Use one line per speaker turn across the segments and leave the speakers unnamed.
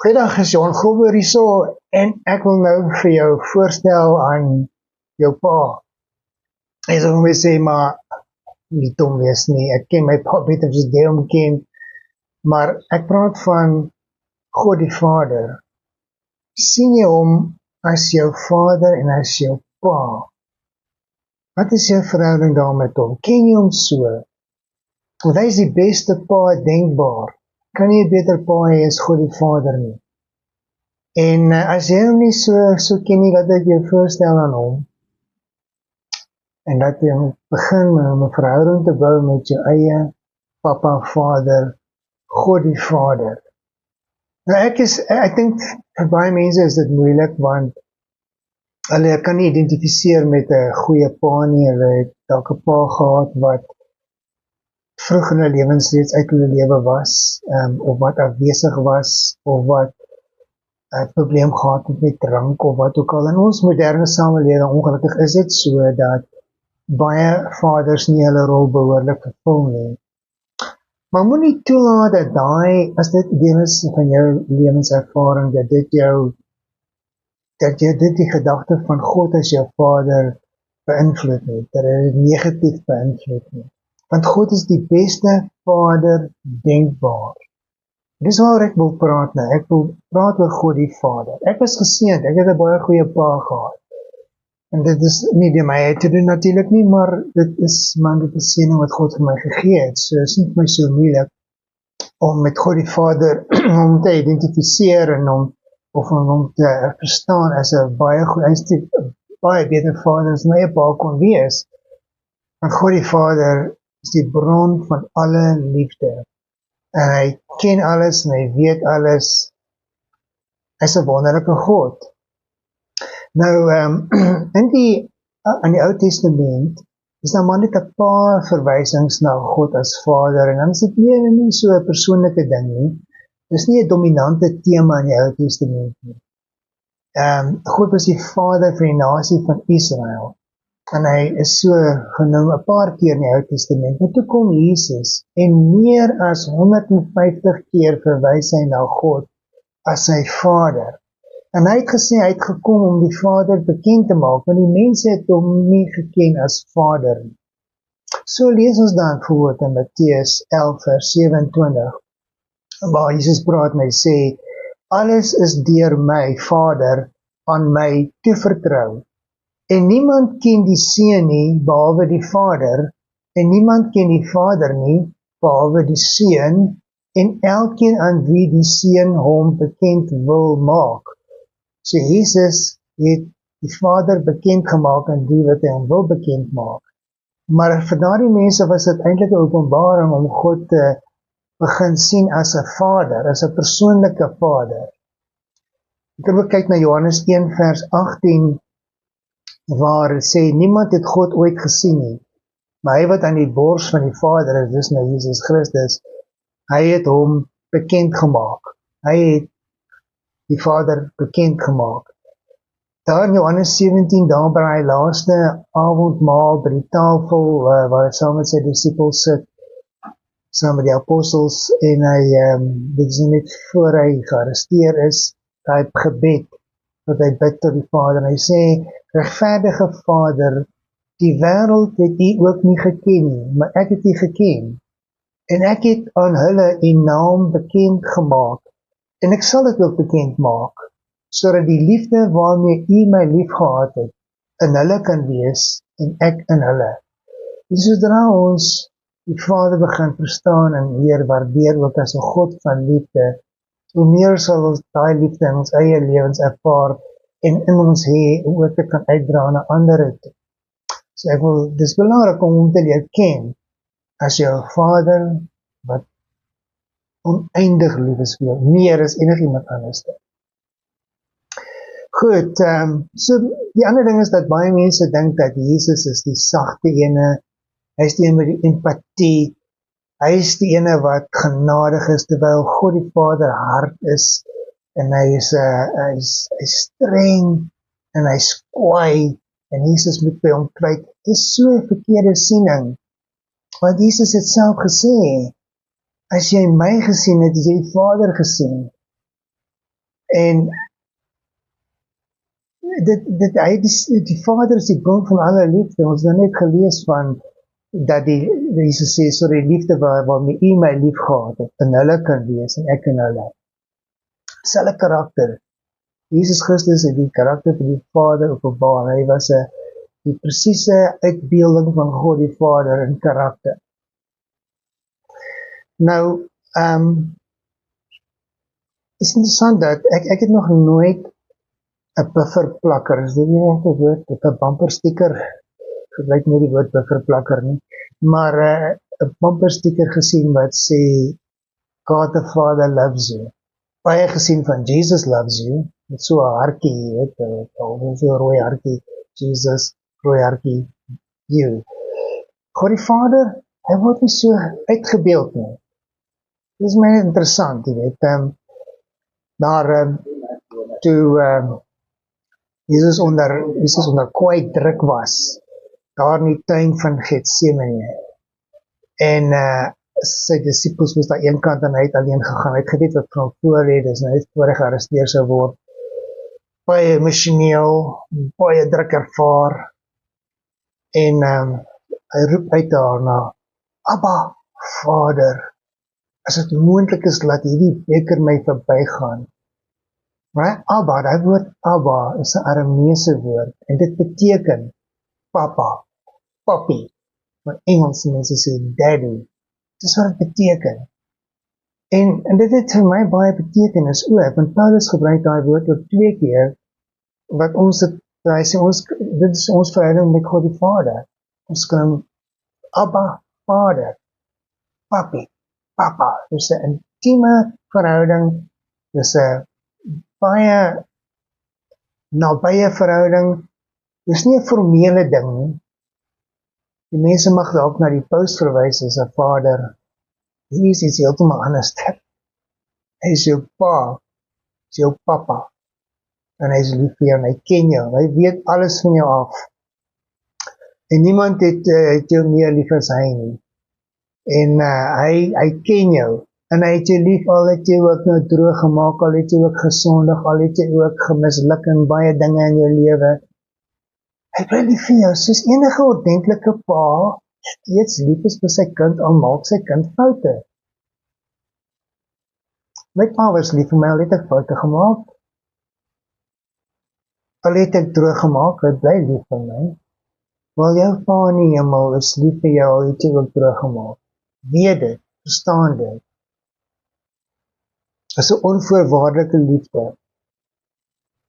Goeiedag, is Johan Groeber hierso en ek wil nou vir jou voorstel aan jou pa. Hy sal my sê, maar nie dom wees nie, ek ken my pa beter as jy hom ken, maar ek praat van God die Vader. Sien jy hom as jou vader en as jou pa? Wat is jou verhouding daar met hom? Ken jy hom so? Want hy is die beste pa denkbaar. Kan nie 'n beter pa hê as God die Vader nie. En as jy hom nie so ken nie, dat ek jou voorstel aan hom, en dat jy begin om 'n verhouding te bou met jou eie papa, vader, God die Vader. Nou ek dink vir baie mense is dit moeilik, want hulle kan nie identifiseer met 'n goeie pa nie, hulle het dalk 'n pa gehad wat vroeg in hulle lewens reeds uit hulle lewe was, of wat afwesig was, of wat 'n probleem gehad het met drank of wat ook al. In ons moderne samelewing, ongelukkig is dit so dat baie vaders nie hulle rol behoorlik vervul nie. Maar moenie toelaat dat as dit deel is van jou lewenservaring, dat dit die gedagte van God as jou vader beïnvloed nie, dat dit negatief beïnvloed nie. Want God is die beste vader denkbaar. Dis waar ek wil praat nou. Ek wil praat oor God die Vader. Ek was geseënd, ek het 'n baie goeie pa gehad. En dit is nie deur my te doen natuurlik nie, maar dit is seëning wat God vir my gegee het. So is nie vir my so moeilik om met God die Vader om te identifiseer en om hom te verstaan as 'n baie beter vader as my eie pa kon wees. Want God die Vader is die bron van alle liefde. En hy ken alles en hy weet alles. Hy is 'n wonderlike God. Nou, in die Ou Testament is daar maar net 'n paar verwysings na God as Vader, en dan is dit nie so 'n persoonlike ding nie. Dis nie 'n dominante tema in die Ou Testament nie. God was die Vader vir die nasie van Israel. En hy is so genoem 'n paar keer in die Ou Testament. En toe kom Jesus, en meer as 150 keer verwys hy na God as sy Vader. En hy het gesê, hy het gekom om die Vader bekend te maak, want die mense het hom nie geken as Vader nie. So lees ons dan bijvoorbeeld in Matteus 11 vers 27, waar Jesus praat en hy sê, alles is deur my Vader aan my toevertrou. En niemand ken die Seun nie, behalwe die Vader, en niemand ken die Vader nie, behalwe die Seun, en elkeen aan wie die Seun hom bekend wil maak. So Jesus het die Vader bekend gemaak aan die wat hy hom wil bekend maak. Maar vir daardie mense was dit eintlik 'n openbaring om God te begin sien as 'n Vader, as 'n persoonlike Vader. Ek kan ook kyk na Johannes 1 vers 18, waar het sê, niemand het God ooit gesien nie, maar hy wat aan die bors van die Vader is, dis nou Jesus Christus, hy het hom bekend gemaak. Hy het die Vader bekend gemaak. Daar in Johannes 17, daar by hy laaste avondmaal, by die tafel, waar hy saam met sy disippels sit, saam met die apostels, en hy, dit is net voor hy gearresteer is, hy gebed, wat hy bid tot die Vader, en hy sê, regverdige Vader, die wêreld het U ook nie geken nie, maar ek het U geken, en ek het aan hulle U naam bekend gemaak, en ek sal dit ook bekend maak, sodat die liefde waarmee U my lief gehad het, in hulle kan wees, en ek in hulle. En sodra ons die Vader begin verstaan en leer waardeer ook as 'n God van liefde, hoe meer sal ons daai liefde in ons eie lewens ervaar, en in ons hê, om ook te kan uitdra na ander toe. So dis belangrik om hom te leer ken, as jou Vader, wat oneindig lief is vir jou, meer as enigiemand anders. Goed, so die ander ding is dat baie mense dink dat Jesus is die sagte ene, hy is die ene met die empathie, hy is die ene wat genadig is, terwyl God die Vader hard is, en hy is streng, en hy is kwaai, en Jesus moet by hom kwyt. Dit is so 'n verkeerde siening, want Jesus het self gesê, as jy my gesien het, jy die Vader gesien. En die Vader is die bron van alle liefde. Ons het net gelees van dat Jesus sê, so die liefde waarmee u my lief gehad het, in hulle kan wees en ek in hulle. Selfe karakter. Jesus Christus het die karakter van die Vader openbaar. Hy was die presiese uitbeelding van God die Vader in karakter. Nou, is interessant dat ek het nog nooit 'n bufferplakker, is dit nie regte woord, 'n bumper sticker, gebruik nie die woord bufferplakker nie, maar 'n bumper sticker gesien wat sê God the Father loves you. Baie gesien van Jesus loves you, met so 'n hartjie, weet, so 'n rooi hartjie, Jesus, rooi hartjie, you. God die Vader, hy word nie so uitgebeeld nie. Dit is my interessant, jy weet, toe Jesus onder kwaai druk was, daar in die tuin van Getsemane, en sy disciples was daar een kant en hy het alleen gegaan, hy het geweet wat van voor lê, dus hy het voor hy gearresteer sou word, baie emosioneel, baie druk ervaar, en hy roep uit daarna, Abba, Vader, as dit moontlik is, laat hierdie beker my verbygaan. Maar Abba, die woord Abba is 'n Arameese woord, en dit beteken papa, papi, maar Engelse mense sê daddy, dis wat dit beteken. En dit het vir my baie betekenis ook, want Paulus gebruik daai woord ook 2 keer, wat hy sê, dit is ons verhouding met God die Vader. Ons kan Abba, Vader, papi, papa, dis 'n intieme verhouding, dis 'n baie nabye verhouding, dis nie 'n formele ding nie. Die mense mag dalk na die paus verwys as 'n vader, hier is iets heeltemal anders. Hy is jou pa, is jou papa, en hy is lief vir jou, en hy ken jou, hy weet alles van jou af, en niemand het jou meer lief as hy nie, en hy ken jou, en hy het jou lief, al het jy ook nou droog gemaak, al het jy ook gesondig, al het jy ook gemisluk in baie dinge in jou lewe, hy bly lief vir jou, soos enige ordentlike pa, steeds lief is vir sy kind, al maak sy kind foute. My pa was lief vir my, al het ek foute gemaak, al het ek droog gemaak, hy bly lief vir my, wel jou pa in die hemel is lief vir jou, al het jy ook droog gemaak, weet dit, verstaan dit, is 'n onvoorwaardelike liefde.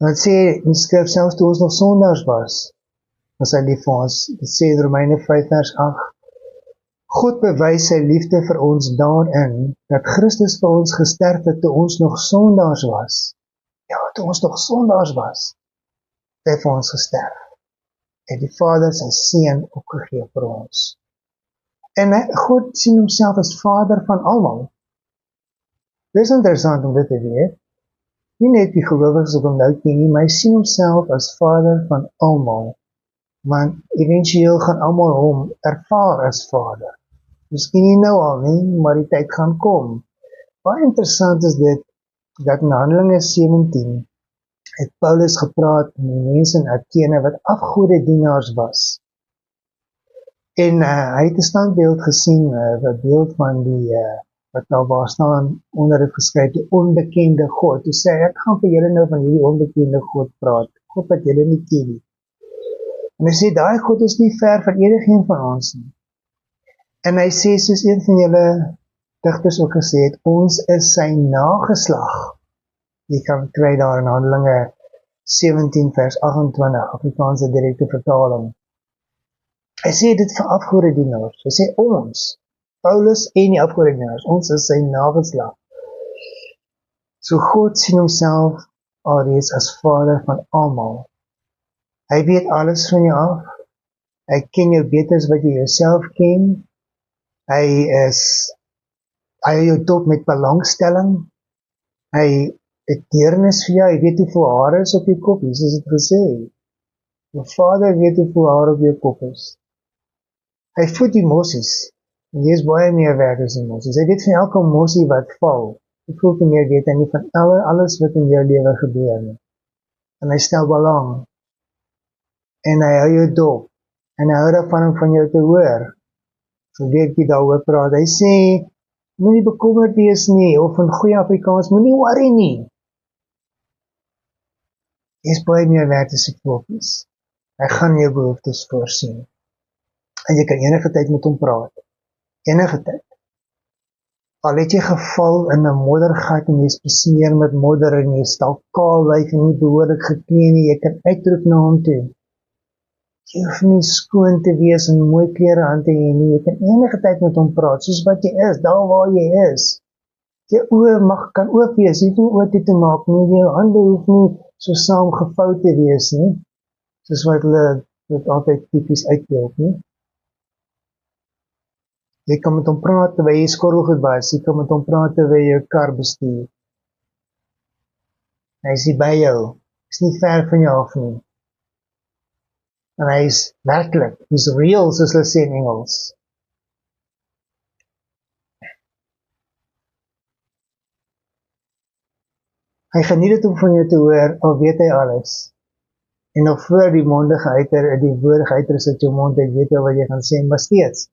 En het sê, in die skrif, selfs toe ons nog sondaars was hy lief vir ons. Dit sê in Romeine 5 vers 8, God bewys sy liefde vir ons daarin, dat Christus vir ons gesterf het, toe ons nog sondaars was. Ja, toe ons nog sondaars was, het hy vir ons gesterf. En die Vader sy seun opgegee vir ons. En God sien homself as Vader van almal. Dit is interessant om dit te weet. Nie net die gelowiges op hom nou ken nie, maar hy sien homself as Vader van almal. Want eventueel gaan almal hom ervaar as Vader. Miskien nie nou al nie, maar die tyd gaan kom. Baie interessant is dit, dat in Handelinge 17 het Paulus gepraat met die mense in Athene wat afgodedienaars was. En hy het 'n standbeeld gesien, 'n beeld van die wat nou waar staan, onder het geskryf, die onbekende God. Hy sê, ek gaan vir julle nou van hierdie onbekende God praat, God wat julle nie ken nie. En hy sê, daai God is nie ver van enigeen van ons nie. En hy sê, soos een van julle digters ook gesê het, ons is sy nageslag. Jy kan kry daar in Handelinge 17 vers 28, Afrikaanse direkte vertaling. Hy sê dit vir afgodedienaars, hy sê ons, Paulus en die afgodedienaars, ons is sy nageslag. So God sien homself alreeds as Vader van almal. Hy weet alles van jou af, hy ken jou beter as wat jy jouself ken, hy hou jou dop met belangstelling, hy het deernis vir jou, hy weet hoeveel hare is op jou kop, Jesus het gesê, jou Vader weet hoeveel hare op jou kop is. Hy voed die mossies, en jy is baie meer werd as die mossies, hy weet van elke mossie wat val, Hoeveel te meer weet hy nie van alles wat in jou lewe gebeur nie. En hy stel belang, en hy hou jou dop, en hy hou daarvan om van jou te hoor. So weet jy daaroor praat, hy sê, moenie bekommerd wees nie, of in goeie Afrikaans, moenie worry nie. Jy is baie meer werd as jy fokus. Hy gaan jou behoeftes voorsien. En jy kan enige tyd met hom praat. Enige tyd. Al het jy geval in 'n moddergat en jy is besmeer met modder en jy stal kaal lyf en nie behoorlik geklee nie, jy kan uitroep na hom toe. Jy hoef nie skoon te wees en mooi klere aan te hê nie, jy kan enige tyd met hom praat, soos wat jy is, daar waar jy is. Jy oë kan oop wees, jy hoef nie oë toe te maak nie, jou hande hoef nie so saamgevou te wees nie, soos wat hulle dit altyd tipies uitbeeld nie. Jy kan met hom praat terwyl jy skorrelgoed was, jy kan met hom praat terwyl jy jou kar bestuur. Hy is nie by jou, is nie ver van jou af nie. En hy is werklik, he's real, soos hulle sê in Engels. Hy geniet dit om van jou te hoor, al weet hy alles. En nog voor die woorde geuiter is uit jou mond, hy weet jy wat jy gaan sê, maar steeds.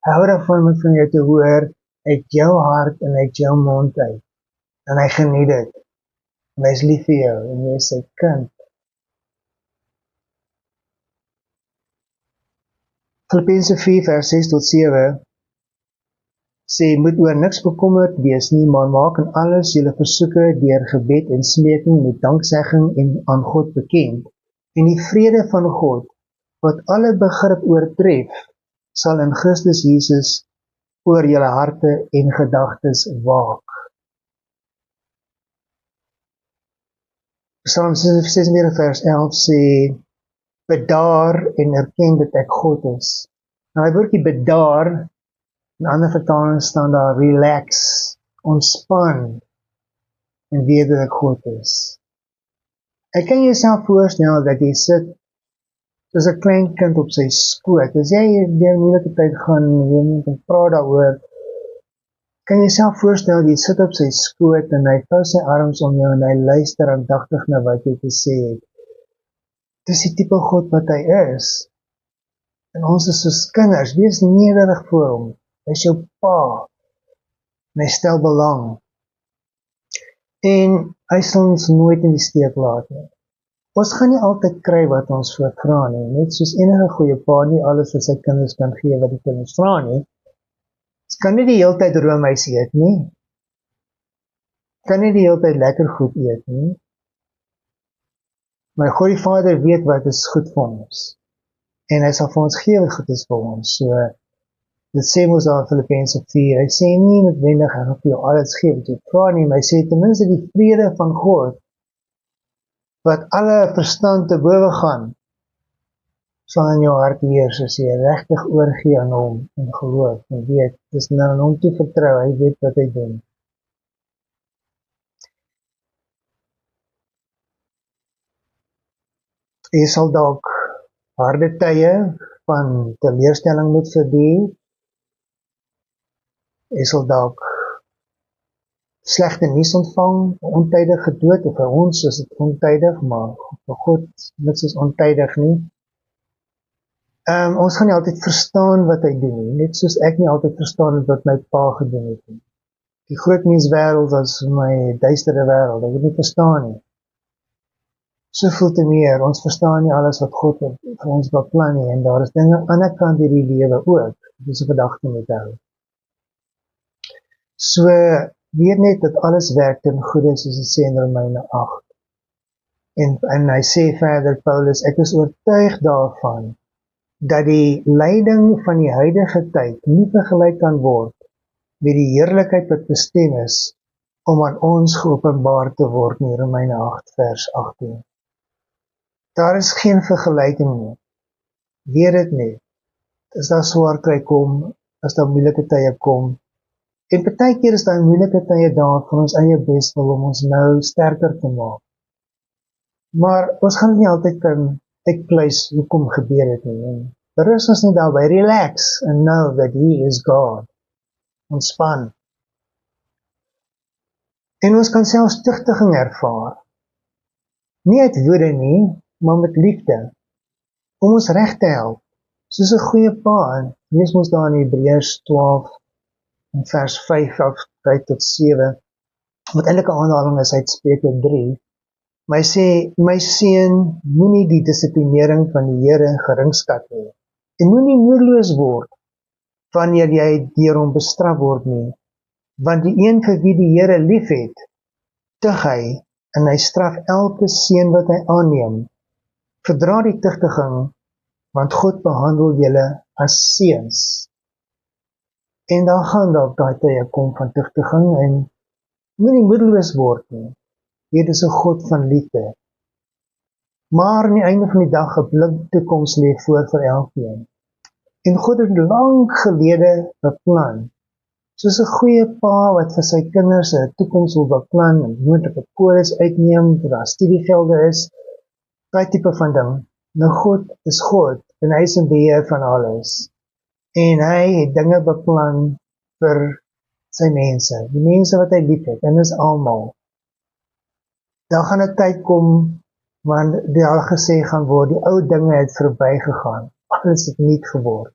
Hy hou daarvan om van jou te hoor, uit jou hart en uit jou mond uit. En hy geniet dit. En hy is lief vir jou, en jy is sy kind. Filippense 4 vers 6 tot 7 sê, moet oor niks bekommerd wees nie, maar maak in alles julle versoeke deur gebed en smeking met danksegging en aan God bekend. En die vrede van God, wat alle begrip oortref, sal in Christus Jesus oor julle harte en gedagtes waak. Psalm 46 vers 11 sê, bedaar en erken dat ek God is. Nou hy woordjie bedaar, in ander vertalings staan daar relax, ontspan, en weet dat ek God is. Ek kan jouself voorstel dat jy sit soos 'n klein kind op sy skoot. As jy deur 'n moeilike tyd gaan, jy moet praat daaroor, kan jy self voorstel, jy sit op sy skoot en hy vou sy arms om jou en hy luister aandagtig na wat jy te sê het. Dis die tipe God wat hy is. En ons is soos kinders, wees nederig voor hom. Hy is jou pa. En hy stel belang. En hy sal ons nooit in die steek laat nie. Ons gaan nie altyd kry wat ons vra nie. Net soos enige goeie pa nie alles vir sy kinders kan gee wat die kinders vra nie. Ons kan nie die hele tyd roomys eet nie. Kan nie die hele tyd lekker goed eet nie. Maar God die Vader weet wat is goed vir ons. En hy sal vir ons gee wat goed is vir ons. So, dit sê ons daar in Filippense 4. Hy sê nie noodwendig hy gaan vir jou alles gee wat jy vra nie, maar hy sê ten minste die vrede van God, wat alle verstand te bowe gaan, sal in jou hart wees as jy regtig oorgee aan hom en geloof en weet, dis nou aan hom toe vertrou, hy weet wat hy doen. Jy sal dalk harde tye van teleurstelling moet verduur. Jy sal dalk slegte nuus ontvang, ontydige dood, of vir ons is dit ontydig, maar vir God niks is ontydig nie. Ons gaan nie altyd verstaan wat hy doen nie, net soos ek nie altyd verstaan wat my pa gedoen het nie. Die groot menswêreld was my duistere wêreld, ek het nie verstaan nie. Soveel te meer, ons verstaan nie alles wat God vir ons beplan nie, en daar is dinge aan die ander kant hierdie lewe ook, dis 'n gedagte moet hou. So, weet net dat alles werk ten goeie, soos dit sê in Romeine 8. En hy sê verder, Paulus, ek is oortuig daarvan, dat die lyding van die huidige tyd nie vergelyk kan word met die heerlikheid wat bestem is om aan ons geopenbaar te word in Romeine 8 vers 18. Daar is geen vergelyking nie. Weet dit net. As daar swaar kry kom, as daar moeilike tye kom, en partykeer is daar moeilike tye daar vir ons eie beswil om ons nou sterker te maak. Maar ons gaan nie altyd kan uitpleis hoekom gebeur dit nie. Rus ons nie daarby, relax and know that he is God. Ontspan. En ons kan selfs tugtiging ervaar. Nie uit woede nie, maar met liefde, om ons reg te help, soos 'n goeie pa. En lees ons daar in Hebreërs 12, in vers 5 af 5 tot 7, wat eintlik 'n aanhaling is uit Spreuke 3, maar hy sê, my seun, moenie die dissiplinering van die Here geringskat nie. Jy moenie moedeloos word wanneer jy deur hom bestraf word nie, want die een vir wie die Here liefhet, tug hy, en hy straf elke seun wat hy aanneem. Verdra die tugtiging, want God behandel julle as seuns. En dan gaan dalk daai tye kom van tugtiging, en moenie moedeloos word nie. Hier is 'n God van liefde. Maar aan die einde van die dag 'n blink toekoms lê voor vir elkeen. En God het lank gelede beplan, soos 'n goeie pa wat vir sy kinders 'n toekoms wil beplan, en moontlike polis uitneem, dat daar studiegelde is, daai tipe van ding. Nou God is God, en hy is in beheer van alles. En hy het dinge beplan vir sy mense, die mense wat hy liefhet, en dis almal. Daar gaan 'n tyd kom, want daar gesê gaan word, die ou dinge het verbygegaan, alles het nuut geword.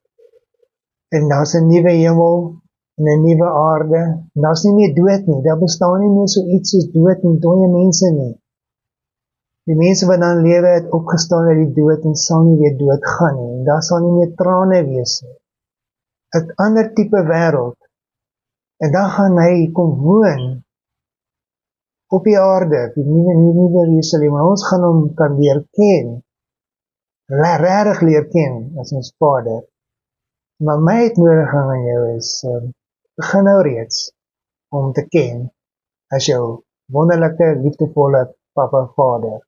En daar's 'n nuwe hemel, en 'n nuwe aarde, en daar's nie meer dood nie, daar bestaan nie meer so iets soos dood en dooie mense nie. Die mense wat dan lewe het opgestaan uit die dood, en sal nie weer dood gaan nie, en daar sal nie meer trane wees nie. 'n ander tipe wêreld, en dan gaan hy kom woon, op die aarde, die nuwe Jerusalem, maar ons gaan hom kan leer ken, regtig leer ken, as ons Vader. Maar my uitnodiging aan jou is, begin nou reeds, om te ken, as jou wonderlike, liefdevolle Papa Vader.